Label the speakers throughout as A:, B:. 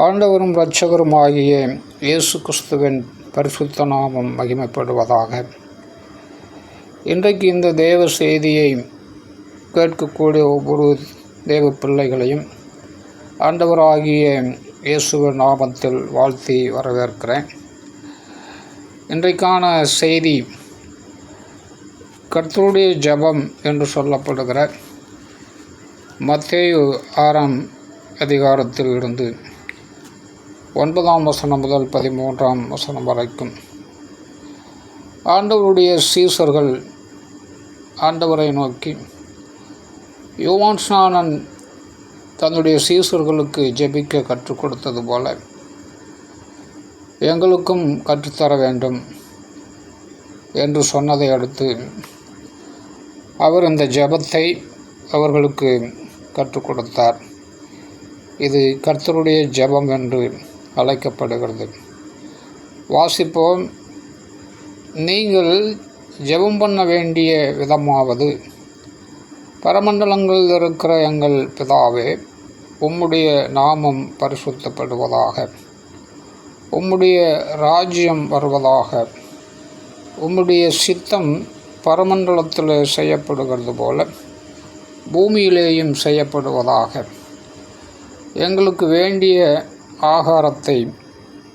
A: ஆண்டவரும் இரட்சகரும் ஆகிய இயேசு கிறிஸ்துவின் பரிசுத்த நாமம் மகிமைப்படுவதாக. இன்றைக்கு இந்த தேவ செய்தியை கேட்கக்கூடிய ஒவ்வொரு தேவ பிள்ளைகளையும் ஆண்டவராகிய இயேசுவின் நாமத்தில் வாழ்த்தி வரவேற்கிறேன். இன்றைக்கான செய்தி கர்த்தருடைய ஜெபம் என்று சொல்லப்படுகிற மத்தேயு 6ஆம் அதிகாரத்தில் இருந்து 9ஆம் வசனம் முதல் 13ஆம் வசனம் வரைக்கும் ஆண்டவருடைய சீசர்கள் ஆண்டவரை நோக்கி, யோவான் ஸ்நானன் தன்னுடைய சீசர்களுக்கு ஜெபிக்க கற்றுக் கொடுத்தது போல எங்களுக்கும் கற்றுத்தர வேண்டும் என்று சொன்னதை அடுத்து அவர் இந்த ஜெபத்தை அவர்களுக்கு கற்றுக் கொடுத்தார். இது கர்த்தருடைய ஜெபம் என்று அழைக்கப்படுகிறது. வாசிப்போம். நீங்கள் ஜெபம் பண்ண வேண்டிய விதமாவது, பரமண்டலங்களில் இருக்கிற எங்கள் பிதாவே, உம்முடைய நாமம் பரிசுத்தப்படுவதாக, உம்முடைய ராஜ்யம் வருவதாக, உம்முடைய சித்தம் பரமண்டலத்தில் செய்யப்படுகிறது போல பூமியிலேயும் செய்யப்படுவதாக. எங்களுக்கு வேண்டிய ஆகாரத்தை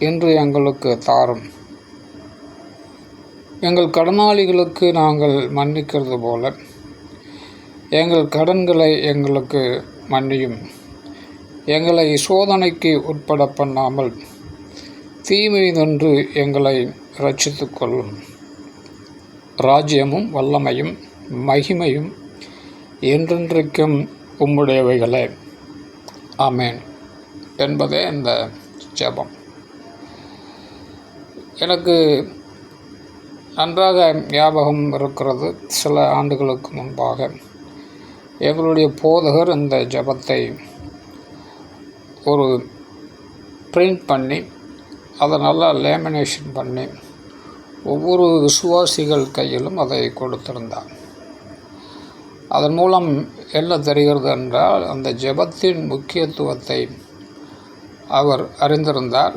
A: இன்று எங்களுக்கு தாரும். எங்கள் கடனாளிகளுக்கு நாங்கள் மன்னிக்கிறது போல எங்கள் கடன்களை எங்களுக்கு மன்னியும். எங்களை சோதனைக்கு உட்பட பண்ணாமல் தீமை நின்று எங்களை இரட்சித்துக் கொள்ளும். ராஜ்யமும் வல்லமையும் மகிமையும் என்றென்றைக்கும் உம்முடையவைகளே. ஆமேன் என்பதே இந்த ஜெபம். எனக்கு நன்றாக ஞாபகம் இருக்கிறது. சில ஆண்டுகளுக்கு முன்பாக எங்களுடைய போதகர் இந்த ஜெபத்தை ஒரு பிரிண்ட் பண்ணி அதை நல்லா லேமினேஷன் பண்ணி ஒவ்வொரு விசுவாசிகள் கையிலும் அதை கொடுத்திருந்தார். அதன் மூலம் என்ன தெரிகிறது என்றால், அந்த ஜெபத்தின் முக்கியத்துவத்தை அவர் அறிந்திருந்தார்.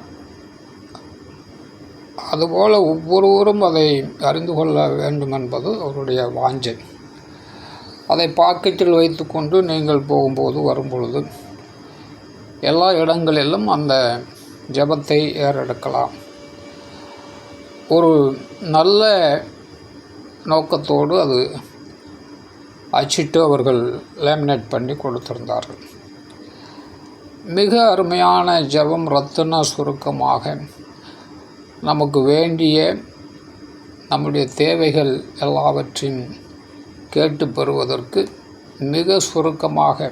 A: அதுபோல் ஒவ்வொருவரும் அதை அறிந்து கொள்ள வேண்டும் என்பது அவருடைய வாஞ்சை. அதை பாக்கெட்டில் வைத்து கொண்டு நீங்கள் போகும்போது வரும்பொழுது எல்லா இடங்களிலும் அந்த ஜெபத்தை ஏறெடுக்கலாம். ஒரு நல்ல நோக்கத்தோடு அது அச்சிட்டு அவர்கள் லேமினேட் பண்ணி கொடுத்திருந்தார்கள். மிக அருமையான ஜெபம். ரத்தின சுருக்கமாக நமக்கு வேண்டிய நம்முடைய தேவைகள் எல்லாவற்றையும் கேட்டு பெறுவதற்கு மிக சுருக்கமாக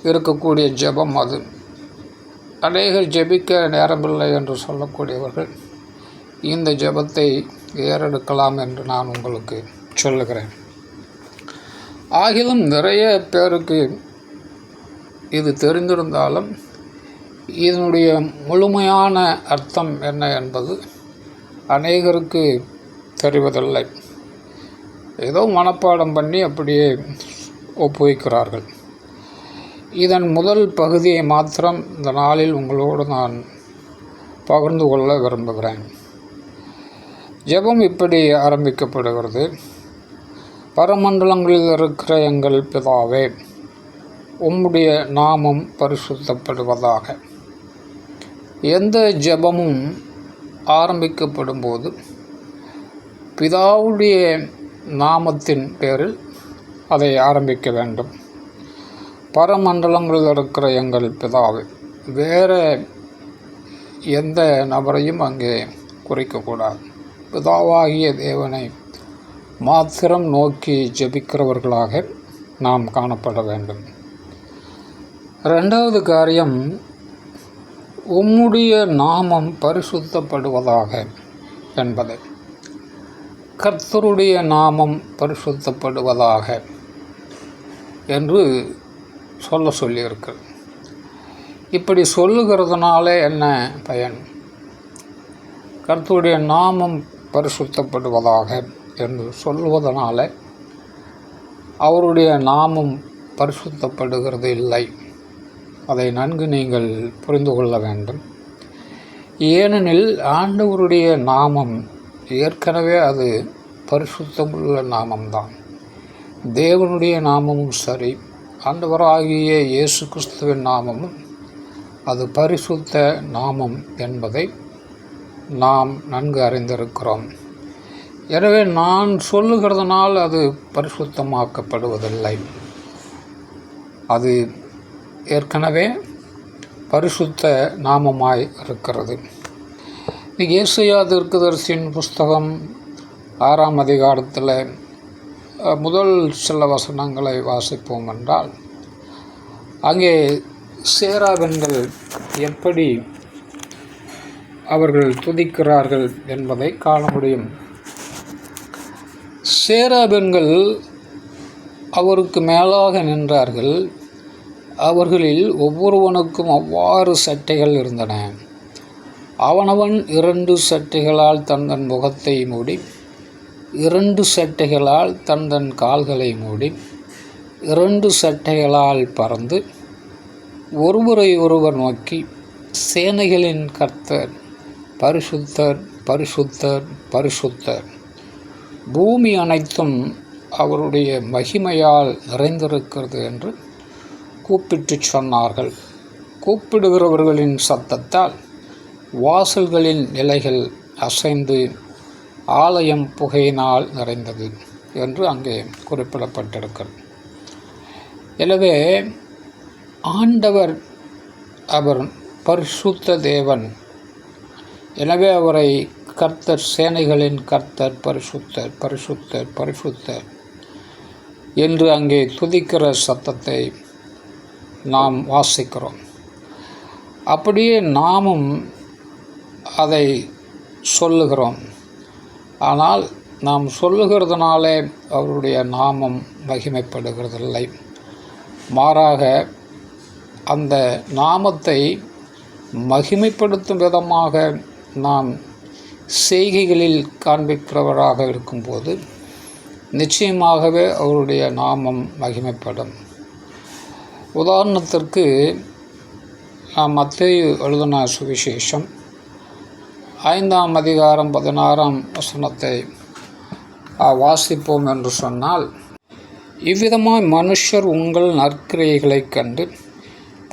A: இருக்கக்கூடிய ஜெபம் அது. அநேகர் ஜெபிக்க நேரமில்லை என்று சொல்லக்கூடியவர்கள் இந்த ஜெபத்தை ஏறெடுக்கலாம் என்று நான் உங்களுக்கு சொல்லுகிறேன். ஆகிலும் நிறைய பேருக்கு இது தெரிந்திருந்தாலும் இதனுடைய முழுமையான அர்த்தம் என்ன என்பது அநேகருக்கு தெரிவதில்லை. ஏதோ மனப்பாடம் பண்ணி அப்படியே ஒப்புவிக்கிறார்கள். இதன் முதல் பகுதியை மாத்திரம் இந்த நாளில் உங்களோடு நான் பகிர்ந்து கொள்ள விரும்புகிறேன். ஜெபம் இப்படி ஆரம்பிக்கப்படுகிறது. பரமண்டலங்களில் இருக்கிற எங்கள் பிதாவே, உம்முடைய நாமம் பரிசுத்தப்படுவதாக. எந்த ஜெபமும் ஆரம்பிக்கப்படும் போது பிதாவுடைய நாமத்தின் பேரில் அதை ஆரம்பிக்க வேண்டும். பரமண்டலங்களில் இருக்கிற எங்கள் பிதாவே, வேறு எந்த நபரையும் அங்கே குறிக்கக்கூடாது. பிதாவாகிய தேவனை மாத்திரம் நோக்கி ஜெபிக்கிறவர்களாக நாம் காணப்பட வேண்டும். ரெண்டாவது காரியம், உம்முடைய நாமம் பரிசுத்தப்படுவதாக என்பது. கர்த்தருடைய நாமம் பரிசுத்தப்படுவதாக என்று சொல்லியிருக்கு. இப்படி சொல்லுகிறதுனால என்ன பயன்? கர்த்தருடைய நாமம் பரிசுத்தப்படுவதாக என்று சொல்லுவதனால அவருடைய நாமம் பரிசுத்தப்படுகிறது இல்லை. அதை நன்கு நீங்கள் புரிந்து கொள்ள வேண்டும். ஏனெனில் ஆண்டவருடைய நாமம் ஏற்கனவே அது பரிசுத்தமுள்ள நாமம்தான். தேவனுடைய நாமமும் சரி, ஆண்டவராகிய இயேசு கிறிஸ்துவின் நாமமும் அது பரிசுத்த நாமம் என்பதை நாம் நன்கு அறிந்திருக்கிறோம். எனவே நான் சொல்லுகிறதுனால் அது பரிசுத்தமாக்கப்படுவதில்லை. அது ஏற்கனவே பரிசுத்த நாமமாய் இருக்கிறது. ஏசாயா தீர்க்கதரிசியின் புஸ்தகம் 6ஆம் அதிகாரத்தில் முதல் சில வசனங்களை வாசிப்போம் என்றால், அங்கே சேராபெண்கள் எப்படி அவர்கள் துதிக்கிறார்கள் என்பதை காண முடியும். சேராபெண்கள் அவருக்கு மேலாக நின்றார்கள். அவர்களில் ஒவ்வொருவனுக்கும் அவ்வாறு சட்டைகள் இருந்தன. அவனவன் 2 சட்டைகளால் தன் முகத்தை மூடி, 2 சட்டைகளால் தன் கால்களை மூடி, 2 சட்டைகளால் பறந்து ஒருவரை ஒருவர் நோக்கி, சேனைகளின் கர்த்தர் பரிசுத்தர், பரிசுத்தர், பரிசுத்தர், பூமி அனைத்தும் அவருடைய மகிமையால் நிறைந்திருக்கிறது என்று கூப்பிட்டு சொன்னார்கள். கூப்பிடுகிறவர்களின் சத்தத்தால் வாசல்களின் நிலைகள் அசைந்து ஆலயம் புகையினால் நிறைந்தது என்று அங்கே குறிப்பிடப்பட்டிருக்கிறது. எனவே ஆண்டவர் அவர் பரிசுத்த தேவன். எனவே அவரை கர்த்தர், சேனைகளின் கர்த்தர், பரிசுத்தர், பரிசுத்தர், பரிசுத்தர் என்று அங்கே துதிக்கிற சத்தத்தை நாம் வாசிக்கிறோம். அப்படியே நாமும் அதை சொல்லுகிறோம். ஆனால் நாம் சொல்லுகிறதுனாலே அவருடைய நாமம் மகிமைப்படுகிறதில்லை. மாறாக அந்த நாமத்தை மகிமைப்படுத்தும் விதமாக நாம் செய்கைகளில் காண்பிக்கிறவராக இருக்கும்போது நிச்சயமாகவே அவருடைய நாமம் மகிமைப்படும். உதாரணத்திற்கு மத்தேயு எழுதின சுவிசேஷம் 5ஆம் அதிகாரம் 16ஆம் வசனத்தை வாசிப்போம் என்று சொன்னால், இவ்விதமாய் மனுஷர் உங்கள் நற்கிரியைகளைக் கண்டு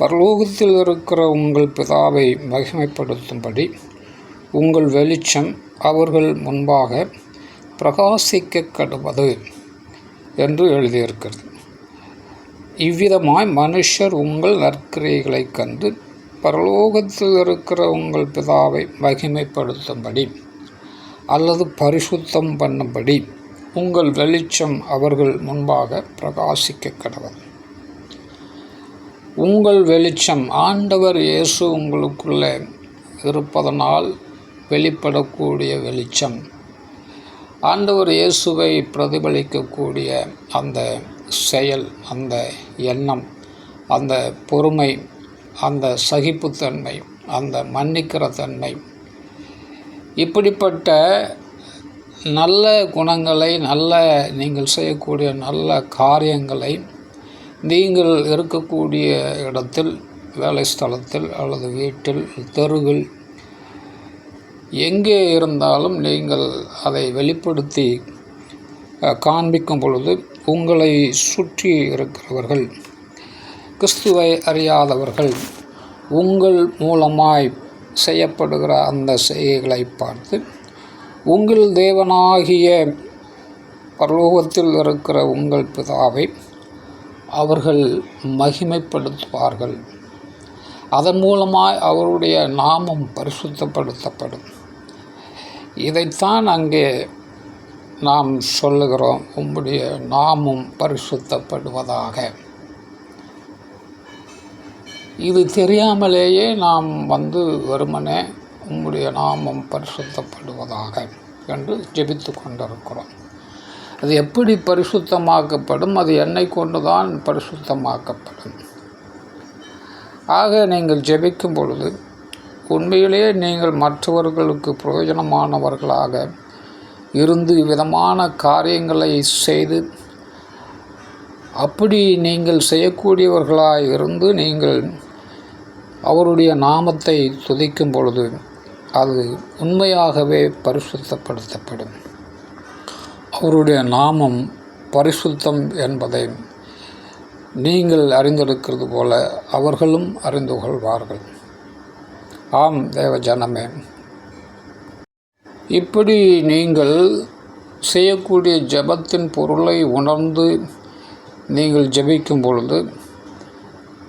A: பரலோகத்தில் இருக்கிற உங்கள் பிதாவை மகிமைப்படுத்தும்படி உங்கள் வெளிச்சம் அவர்கள் முன்பாக பிரகாசிக்க கடவது என்று எழுதியிருக்கிறது. இவ்விதமாய் மனுஷர் உங்கள் நற்கிரியைகளைக் கண்டு பரலோகத்தில் இருக்கிற உங்கள் பிதாவை மகிமைப்படுத்தும்படி அல்லது பரிசுத்தம் பண்ணும்படி உங்கள் வெளிச்சம் அவர்கள் முன்பாக பிரகாசிக்க கடவது. உங்கள் வெளிச்சம் ஆண்டவர் இயேசு உங்களுக்குள்ளே இருப்பதனால் வெளிப்படக்கூடிய வெளிச்சம். ஆண்டவர் இயேசுவை பிரதிபலிக்கக்கூடிய அந்த செயல், அந்த எண்ணம், அந்த பொறுமை, அந்த சகிப்புத்தன்மை, அந்த மன்னிக்கிற தன்மை, இப்படிப்பட்ட நல்ல குணங்களை, நீங்கள் செய்யக்கூடிய நல்ல காரியங்களை நீங்கள் இருக்கக்கூடிய இடத்தில், வேலை ஸ்தலத்தில் அல்லது வீட்டில், தெருவில், எங்கே இருந்தாலும் நீங்கள் அதை வெளிப்படுத்தி காண்பிக்கும் பொழுது உங்களை சுற்றி இருக்கிறவர்கள், கிறிஸ்துவை அறியாதவர்கள் உங்கள் மூலமாய் செய்யப்படுகிற அந்த செய்கைகளை பார்த்து உங்கள் தேவனாகிய பரலோகத்தில் இருக்கிற உங்கள் பிதாவை அவர்கள் மகிமைப்படுத்துவார்கள். அதன் மூலமாய் அவருடைய நாமம் பரிசுத்தப்படுத்தப்படும். இதைத்தான் அங்கே நாம் சொல்லுகிறோம், உம்முடைய நாமம் பரிசுத்தப்படுவதாக. இது தெரியாமலேயே நாம் வெறுமனே உம்முடைய நாமம் பரிசுத்தப்படுவதாக என்று ஜெபித்து கொண்டிருக்கிறோம். அது எப்படி பரிசுத்தமாக்கப்படும்? அது என்னை கொண்டுதான் பரிசுத்தமாக்கப்படும். ஆக நீங்கள் ஜெபிக்கும் பொழுது உண்மையிலேயே நீங்கள் மற்றவர்களுக்கு பிரயோஜனமானவர்களாக இருந்து விதமான காரியங்களை செய்து, அப்படி நீங்கள் செய்யக்கூடியவர்களாக இருந்து நீங்கள் அவருடைய நாமத்தை துதிக்கும் பொழுது அது உண்மையாகவே பரிசுத்தப்படுத்தப்படும். அவருடைய நாமம் பரிசுத்தம் என்பதை நீங்கள் அறிந்திருக்கிறது போல அவர்களும் அறிந்து கொள்வார்கள். ஆம் தேவ ஜனமே, இப்படி நீங்கள் செய்யக்கூடிய ஜெபத்தின் பொருளை உணர்ந்து நீங்கள் ஜெபிக்கும் பொழுது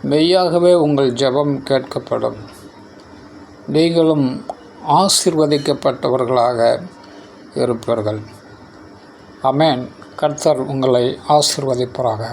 A: மெய்யாகவே உங்கள் ஜெபம் கேட்கப்படும். நீங்களும் ஆசீர்வதிக்கப்பட்டவர்களாக இருப்பீர்கள். ஆமென். கர்த்தர் உங்களை ஆசீர்வதிப்பாராக.